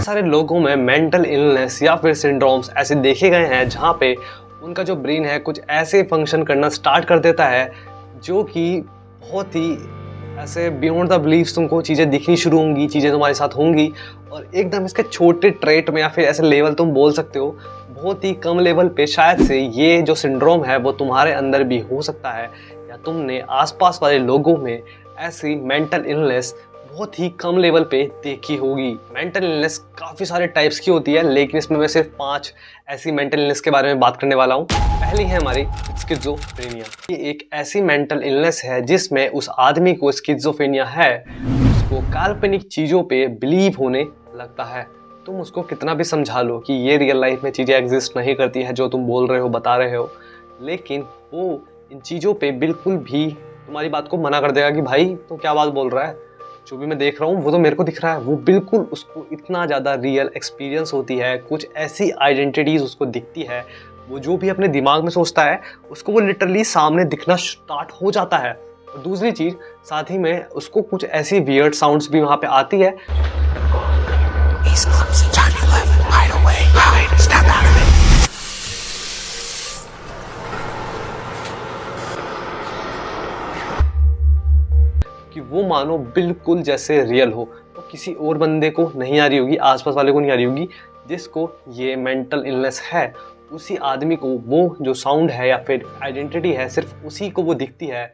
सारे लोगों में मेंटल इलनेस या फिर सिंड्रोम्स ऐसे देखे गए हैं जहाँ पे उनका जो ब्रेन है कुछ ऐसे फंक्शन करना स्टार्ट कर देता है जो कि बहुत ही ऐसे बियॉन्ड द बिलीव्स तुमको चीज़ें दिखनी शुरू होंगी, चीज़ें तुम्हारे साथ होंगी और एकदम इसके छोटे ट्रेट में या फिर ऐसे लेवल तुम बोल सकते हो बहुत ही कम लेवल पे शायद से ये जो सिंड्रोम है वो तुम्हारे अंदर भी हो सकता है या तुमने आसपास वाले लोगों में ऐसी मेंटल इलनेस बहुत ही कम लेवल पे देखी होगी। मेंटल इलनेस काफ़ी सारे टाइप्स की होती है लेकिन इसमें मैं सिर्फ 5 ऐसी मेंटल इलनेस के बारे में बात करने वाला हूँ। पहली है हमारी स्किज़ोफ्रेनिया। ये एक ऐसी मेंटल इलनेस है जिसमें उस आदमी को स्किज़ोफ्रेनिया है, उसको काल्पनिक चीज़ों पे बिलीव होने लगता है। तुम उसको कितना भी समझा लो कि ये रियल लाइफ में चीज़ें एग्जिस्ट नहीं करती है जो तुम बोल रहे हो, बता रहे हो, लेकिन वो इन चीज़ों पे बिल्कुल भी तुम्हारी बात को मना कर देगा कि भाई तो क्या बात बोल रहा है, जो भी मैं देख रहा हूँ वो तो मेरे को दिख रहा है। वो बिल्कुल उसको इतना ज़्यादा रियल एक्सपीरियंस होती है, कुछ ऐसी आइडेंटिटीज़ उसको दिखती है, वो जो भी अपने दिमाग में सोचता है उसको वो लिटरली सामने दिखना स्टार्ट हो जाता है। और दूसरी चीज़ साथ ही में उसको कुछ ऐसी वियर्ड साउंड्स भी वहाँ पे आती है कि वो मानो बिल्कुल जैसे रियल हो, तो किसी और बंदे को नहीं आ रही होगी, आसपास वाले को नहीं आ रही होगी। जिसको ये मेंटल इलनेस है उसी आदमी को वो जो साउंड है या फिर आइडेंटिटी है सिर्फ उसी को वो दिखती है।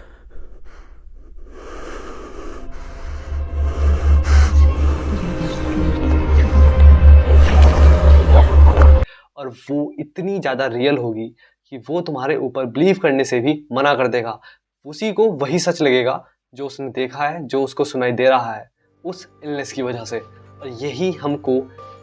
और वो इतनी ज़्यादा रियल होगी कि वो तुम्हारे ऊपर बिलीव करने से भी मना कर देगा। उसी को वही सच लगेगा जो उसने देखा है, जो उसको सुनाई दे रहा है उस इलनेस की वजह से। और यही हमको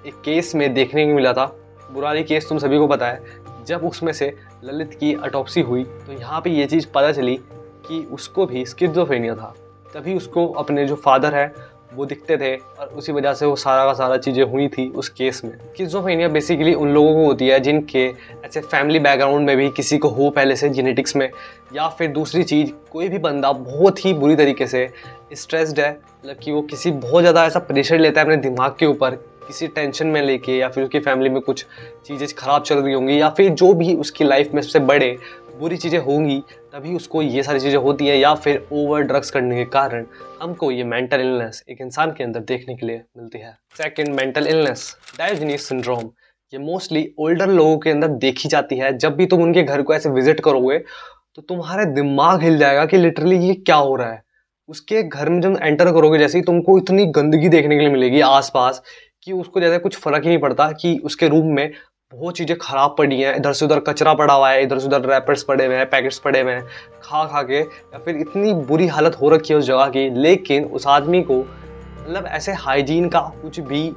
एक केस में देखने को मिला था। बुरारी केस तुम सभी को पता है। जब उसमें से ललित की ऑटोप्सी हुई तो यहाँ पे ये चीज़ पता चली कि उसको भी स्किज़ोफ्रेनिया था। तभी उसको अपने जो फादर है वो दिखते थे और उसी वजह से वो सारा का सारा चीज़ें हुई थी उस केस में। स्किज़ोफ्रेनिया बेसिकली उन लोगों को होती है जिनके ऐसे फैमिली बैकग्राउंड में भी किसी को हो पहले से जेनेटिक्स में, या फिर दूसरी चीज़ कोई भी बंदा बहुत ही बुरी तरीके से स्ट्रेस्ड है, मतलब कि वो किसी बहुत ज़्यादा ऐसा प्रेशर लेता है अपने दिमाग के ऊपर किसी टेंशन में लेके, या फिर उसकी फैमिली में कुछ चीज़ें ख़राब चल रही होंगी या फिर जो भी उसकी लाइफ में सबसे बड़े बुरी चीज़ें होंगी तभी उसको ये सारी चीज़ें होती हैं, या फिर ओवर ड्रग्स करने के कारण हमको ये मेंटल इलनेस एक इंसान के अंदर देखने के लिए मिलती है। Second mental illness Diogenes syndrome. ये मोस्टली ओल्डर लोगों के अंदर देखी जाती है। जब भी तुम उनके घर को ऐसे विजिट करोगे तो तुम्हारे दिमाग हिल जाएगा कि लिटरली ये क्या हो रहा है। उसके घर में जब एंटर करोगे जैसे ही तुमको इतनी गंदगी देखने के लिए मिलेगी आसपास कि उसको जैसे कुछ फर्क ही नहीं पड़ता कि उसके रूम में बहुत चीज़ें ख़राब पड़ी हैं, इधर से उधर कचरा पड़ा हुआ है, इधर से उधर रैपर्स पड़े हुए हैं, पैकेट्स पड़े हुए हैं, खा खा के, या फिर इतनी बुरी हालत हो रखी है उस जगह की। लेकिन उस आदमी को मतलब ऐसे हाइजीन का कुछ भी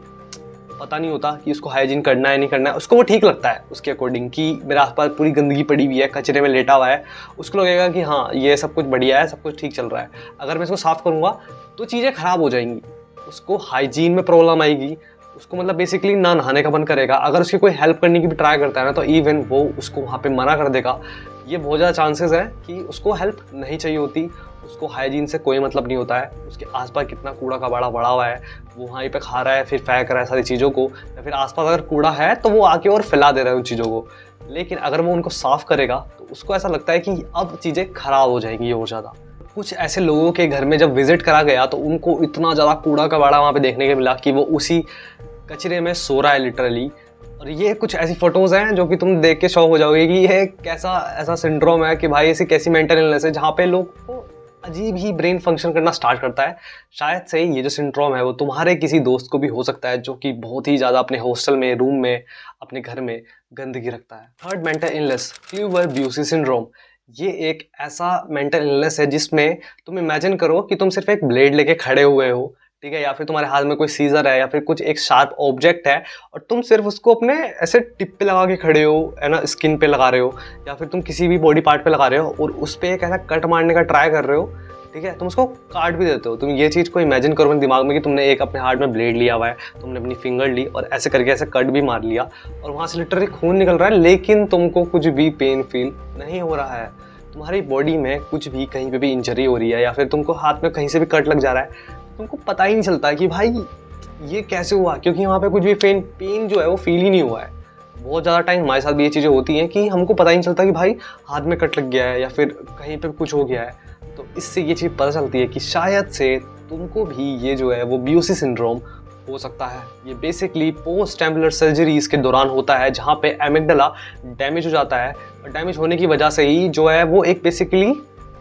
पता नहीं होता कि उसको हाइजीन करना है नहीं करना है। उसको वो ठीक लगता है उसके अकॉर्डिंग कि मेरे आसपास पूरी गंदगी पड़ी हुई है, कचरे में लेटा हुआ है, उसको लगेगा कि हाँ ये सब कुछ बढ़िया है, सब कुछ ठीक चल रहा है। अगर मैं इसको साफ़ करूँगा तो चीज़ें ख़राब हो जाएंगी, उसको हाइजीन में प्रॉब्लम आएगी, उसको मतलब बेसिकली ना नहाने का मन करेगा। अगर उसकी कोई हेल्प करने की भी ट्राई करता है ना तो इवन वो उसको वहाँ पे मना कर देगा। ये बहुत ज़्यादा चांसेस है कि उसको हेल्प नहीं चाहिए होती, उसको हाइजीन से कोई मतलब नहीं होता है। उसके आसपास कितना कूड़ा कबाड़ा पड़ा हुआ है वो वहीं पे खा रहा है, फिर फेंक रहा है सारी चीज़ों को, या फिर आसपास अगर कूड़ा है तो वो आके और फैला दे रहा है उन चीज़ों को। लेकिन अगर वो उनको साफ़ करेगा तो उसको ऐसा लगता है कि अब चीज़ें ख़राब हो जाएंगी और ज़्यादा। कुछ ऐसे लोगों के घर में जब विजिट करा गया तो उनको इतना ज़्यादा कूड़ा कबाड़ा वहाँ पे देखने को मिला कि वो उसी कचरे में सो रहा है लिटरली। और ये कुछ ऐसी फ़ोटोज़ हैं जो कि तुम देख के शॉक हो जाओगे कि ये कैसा ऐसा सिंड्रोम है कि भाई ऐसी कैसी मेंटल इलनेस है जहाँ पे लोग को अजीब ही ब्रेन फंक्शन करना स्टार्ट करता है। शायद से ये जो सिंड्रोम है वो तुम्हारे किसी दोस्त को भी हो सकता है जो कि बहुत ही ज़्यादा अपने हॉस्टल में, रूम में, अपने घर में गंदगी रखता है। थर्ड मेंटल इलनेस क्लीवर-ब्यूसी सिंड्रोम। ये एक ऐसा मेंटल इलनेस है जिसमें तुम इमेजिन करो कि तुम सिर्फ एक ब्लेड लेके खड़े हुए हो, ठीक है, या फिर तुम्हारे हाथ में कोई सीजर है या फिर कुछ एक शार्प ऑब्जेक्ट है और तुम सिर्फ उसको अपने ऐसे टिप पे लगा के खड़े हो, है ना, स्किन पे लगा रहे हो या फिर तुम किसी भी बॉडी पार्ट पे लगा रहे हो और उस पर एक ऐसा कट मारने का ट्राई कर रहे हो, ठीक है, तुम उसको काट भी देते हो। तुम ये चीज़ को इमेजिन करो अपने दिमाग में कि तुमने एक अपने हाथ में ब्लेड लिया हुआ है, तुमने अपनी फिंगर ली और ऐसे करके ऐसे कट भी मार लिया और वहाँ से लिटरली खून निकल रहा है, लेकिन तुमको कुछ भी पेन फील नहीं हो रहा है। तुम्हारी बॉडी में कुछ भी कहीं पे भी इंजरी हो रही है या फिर तुमको हाथ में कहीं से भी कट लग जा रहा है, तुमको पता ही नहीं चलता कि भाई ये कैसे हुआ, क्योंकि वहाँ पे कुछ भी पेन जो है वो फील ही नहीं हुआ है। बहुत ज़्यादा टाइम हमारे साथ भी ये चीज़ें होती हैं कि हमको पता ही नहीं चलता कि भाई हाथ में कट लग गया है या फिर कहीं पे कुछ हो गया है। तो इससे ये चीज़ पता चलती है कि शायद से तुमको भी ये जो है वो BOC सिंड्रोम हो सकता है। ये बेसिकली पोस्ट टेम्पलर सर्जरीज के दौरान होता है, जहाँ पे एमिगडाला डैमेज हो जाता है और डैमेज होने की वजह से ही जो है वो एक बेसिकली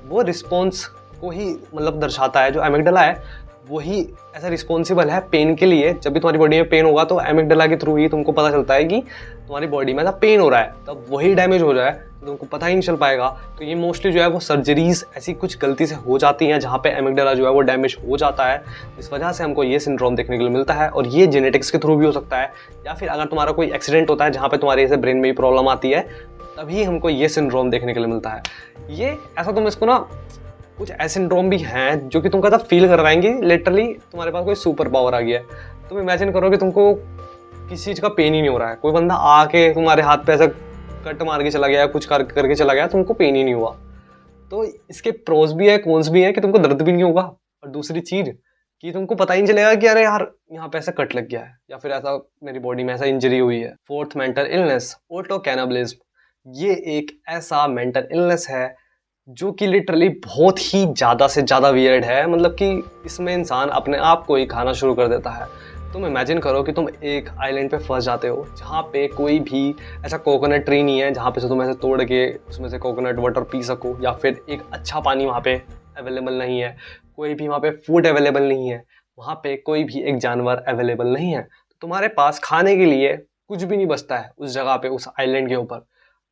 वो रिस्पॉन्स को ही मतलब दर्शाता है। जो एमिगडाला है वही ऐसा रिस्पॉन्सिबल है पेन के लिए। जब भी तुम्हारी बॉडी में पेन होगा तो एमिगडाला के थ्रू ही तुमको पता चलता है कि तुम्हारी बॉडी में ऐसा पेन हो रहा है। तब वही डैमेज हो जाए तो तुमको पता ही नहीं चल पाएगा। तो ये मोस्टली जो है वो सर्जरीज ऐसी कुछ गलती से हो जाती हैं जहाँ पे एमिगडाला जो है वो डैमेज हो जाता है। इस वजह से हमको ये सिंड्रोम देखने के लिए मिलता है और ये जेनेटिक्स के थ्रू भी हो सकता है, या फिर अगर तुम्हारा कोई एक्सीडेंट होता है जहाँ पे तुम्हारे ऐसे ब्रेन में भी प्रॉब्लम आती है तभी हमको ये सिंड्रोम देखने के लिए मिलता है। ये ऐसा तुम इसको ना कुछ ऐसे सिंड्रोम भी हैं जो कि तुमको ऐसा फील करवाएंगे लिटरली तुम्हारे पास कोई सुपर पावर आ गया है। तुम इमेजिन करो कि तुमको किसी चीज़ का पेन ही नहीं हो रहा है, कोई बंदा आके तुम्हारे हाथ पे ऐसा कट मार के चला गया, कुछ करके चला गया, तुमको पेन ही नहीं हुआ। तो इसके प्रोज भी है, कॉन्स भी है कि तुमको दर्द भी नहीं होगा, और दूसरी चीज़ कि तुमको पता ही नहीं चलेगा कि अरे यार यहाँ पे ऐसा कट लग गया है या फिर ऐसा मेरी बॉडी में ऐसा इंजरी हुई है। Fourth mental illness, auto cannibalism. ये एक ऐसा मेंटल इलनेस है जो कि लिटरली बहुत ही ज़्यादा से ज़्यादा वियर्ड है। मतलब कि इसमें इंसान अपने आप को ही खाना शुरू कर देता है। तुम इमेजिन करो कि तुम एक आइलैंड पे फंस जाते हो जहाँ पे कोई भी ऐसा कोकोनट ट्री नहीं है जहाँ पे से तुम ऐसे तोड़ के उसमें से कोकोनट वाटर पी सको, या फिर एक अच्छा पानी वहाँ पे अवेलेबल नहीं है, कोई भी वहाँ पे फूड अवेलेबल नहीं है, वहाँ पे कोई भी एक जानवर अवेलेबल नहीं है। तो तुम्हारे पास खाने के लिए कुछ भी नहीं बचता है उस जगह पे, उस आइलैंड के ऊपर।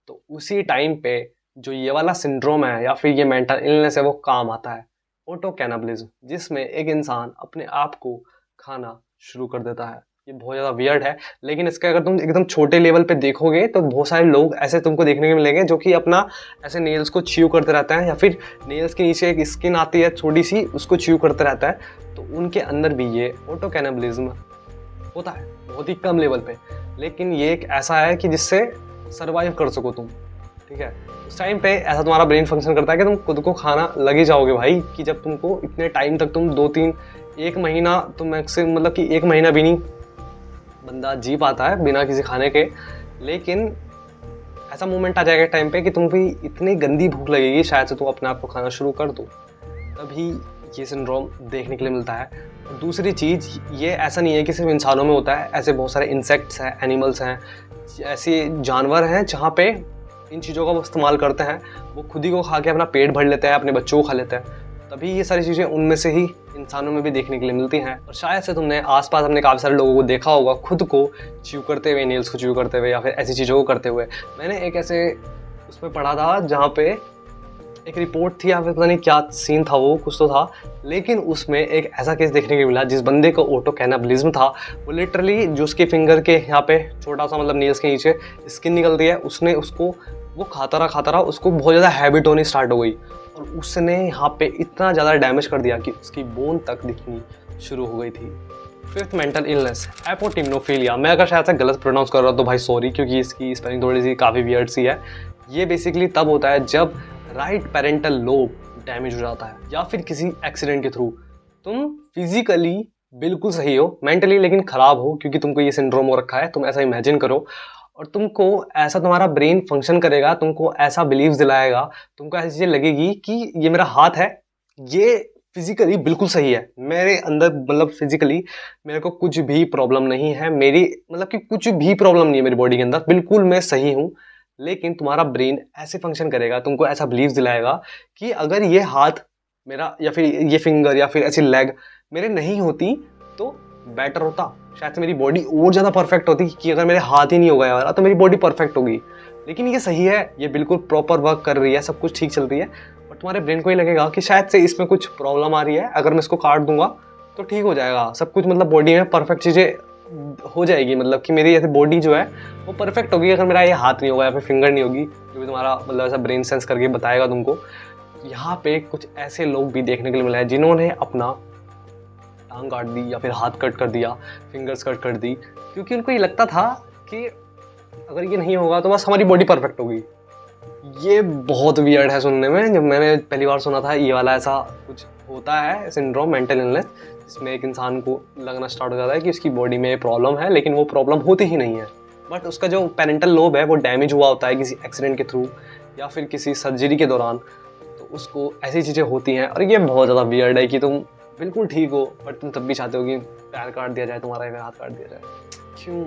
तो उसी टाइम पे जो ये वाला सिंड्रोम है या फिर ये मेंटल इलनेस है वो काम आता है, ऑटो कैनिबलिज्म, जिसमें एक इंसान अपने आप को खाना शुरू कर देता है। ये बहुत ज़्यादा वियर्ड है, लेकिन इसका अगर तुम एकदम छोटे लेवल पे देखोगे तो बहुत सारे लोग ऐसे तुमको देखने को मिलेंगे जो कि अपना ऐसे नेल्स को च्यू करते रहते हैं, या फिर नेल्स के नीचे एक स्किन आती है छोटी सी, उसको च्यू करते रहता है। तो उनके अंदर भी ये ऑटो कैनिबलिज्म होता है, बहुत ही कम लेवल पे, लेकिन ये एक ऐसा है कि जिससे सर्वाइव कर सको तुम। ठीक है, उस टाइम पे ऐसा तुम्हारा ब्रेन फंक्शन करता है कि तुम खुद को खाना लगे जाओगे भाई, कि जब तुमको इतने टाइम तक तुम 2-3 1 महीना तो मैक्सिमम, मतलब कि 1 महीना भी नहीं बंदा जी पाता है बिना किसी खाने के। लेकिन ऐसा मोमेंट आ जाएगा टाइम पे कि तुम भी इतनी गंदी भूख लगेगी शायद से तुम अपने आप को खाना शुरू कर दो, तभी ये सिंड्रोम देखने के लिए मिलता है। और दूसरी चीज़, ये ऐसा नहीं है कि सिर्फ इंसानों में होता है, ऐसे बहुत सारे इंसेक्ट्स हैं, एनिमल्स हैं, ऐसे जानवर हैं जहाँ पे इन चीज़ों का वो इस्तेमाल करते हैं। वो खुद ही को खा के अपना पेट भर लेते हैं, अपने बच्चों को खा लेते हैं। तभी ये सारी चीज़ें उनमें से ही इंसानों में भी देखने के लिए मिलती हैं। और शायद से तुमने आसपास अपने काफ़ी सारे लोगों को देखा होगा खुद को च्यू करते हुए, नेल्स को च्यू करते हुए या फिर ऐसी चीज़ों को करते हुए। मैंने एक ऐसे उसमें पढ़ा था जहाँ पे एक रिपोर्ट थी या फिर पता नहीं क्या सीन था, वो कुछ तो था, लेकिन उसमें एक ऐसा केस देखने को मिला जिस बंदे को ऑटो कैनिबलिज्म था। वो लिटरली जो उसके फिंगर के यहाँ पे छोटा सा मतलब नेल्स के नीचे स्किन निकलती है, उसने उसको वो खाता रहा, उसको बहुत ज़्यादा हैबिट होनी स्टार्ट हो गई और उसने यहाँ पे इतना ज़्यादा डैमेज कर दिया कि उसकी बोन तक दिखनी शुरू हो गई थी। Fifth mental illness, apotemnophilia. मैं अगर शायद से गलत प्रोनाउंस कर रहा हूँ तो भाई सॉरी, क्योंकि इसकी स्पेलिंग थोड़ी सी काफ़ी वियर्ड सी है। ये बेसिकली तब होता है जब राइट पेरेंटल लोब डैमेज हो जाता है या फिर किसी एक्सीडेंट के थ्रू तुम फिजिकली बिल्कुल सही हो, मेंटली लेकिन ख़राब हो, क्योंकि तुमको ये सिंड्रोम हो रखा है। तुम ऐसा इमेजिन करो और तुमको ऐसा तुम्हारा ब्रेन फंक्शन करेगा, तुमको ऐसा बिलीव दिलाएगा, तुमको ऐसी चीज़ें लगेगी कि ये मेरा हाथ है, ये फिजिकली बिल्कुल सही है, मेरे अंदर मतलब फिजिकली मेरे को कुछ भी प्रॉब्लम नहीं है, मेरी मतलब कि कुछ भी प्रॉब्लम नहीं है मेरी बॉडी के अंदर, बिल्कुल मैं सही हूँ। लेकिन तुम्हारा ब्रेन ऐसे फंक्शन करेगा, तुमको ऐसा बिलीव दिलाएगा कि अगर ये हाथ मेरा या फिर ये फिंगर या फिर ऐसी लेग मेरे नहीं होती तो बेटर होता, शायद से मेरी बॉडी और ज़्यादा परफेक्ट होती, कि अगर मेरे हाथ ही नहीं होगा यार तो मेरी बॉडी परफेक्ट होगी। लेकिन ये सही है, ये बिल्कुल प्रॉपर वर्क कर रही है, सब कुछ ठीक चल रही है, और तुम्हारे ब्रेन को ही लगेगा कि शायद से इसमें कुछ प्रॉब्लम आ रही है, अगर मैं इसको काट दूंगा तो ठीक हो जाएगा सब कुछ, मतलब बॉडी में परफेक्ट चीज़ें हो जाएगी, मतलब कि मेरी ऐसी बॉडी जो है वो परफेक्ट होगी अगर मेरा ये हाथ नहीं होगा या फिर फिंगर नहीं होगी, जो भी तुम्हारा मतलब ऐसा ब्रेन सेंस करके बताएगा तुमको। यहाँ पे कुछ ऐसे लोग भी देखने के लिए मिला है जिन्होंने अपना टांग काट दी या फिर हाथ कट कर दिया, फिंगर्स कट कर दी, क्योंकि उनको ये लगता था कि अगर ये नहीं होगा तो बस हमारी बॉडी परफेक्ट होगी। ये बहुत वियर्ड है सुनने में, जब मैंने पहली बार सुना था ये वाला ऐसा कुछ होता है सिंड्रोम, मेंटल इलनेस, इसमें एक इंसान को लगना स्टार्ट हो जाता है कि उसकी बॉडी में प्रॉब्लम है, लेकिन वो प्रॉब्लम होती ही नहीं है। बट उसका जो पेरेंटल लोब है वो डैमेज हुआ होता है किसी एक्सीडेंट के थ्रू या फिर किसी सर्जरी के दौरान, तो उसको ऐसी चीज़ें होती हैं। और ये बहुत ज़्यादा वियर्ड है कि तुम बिल्कुल ठीक हो बट तुम तब भी चाहते हो कि पैर काट दिया जाए तुम्हारा या फिर हाथ काट दिया जाए। क्यों?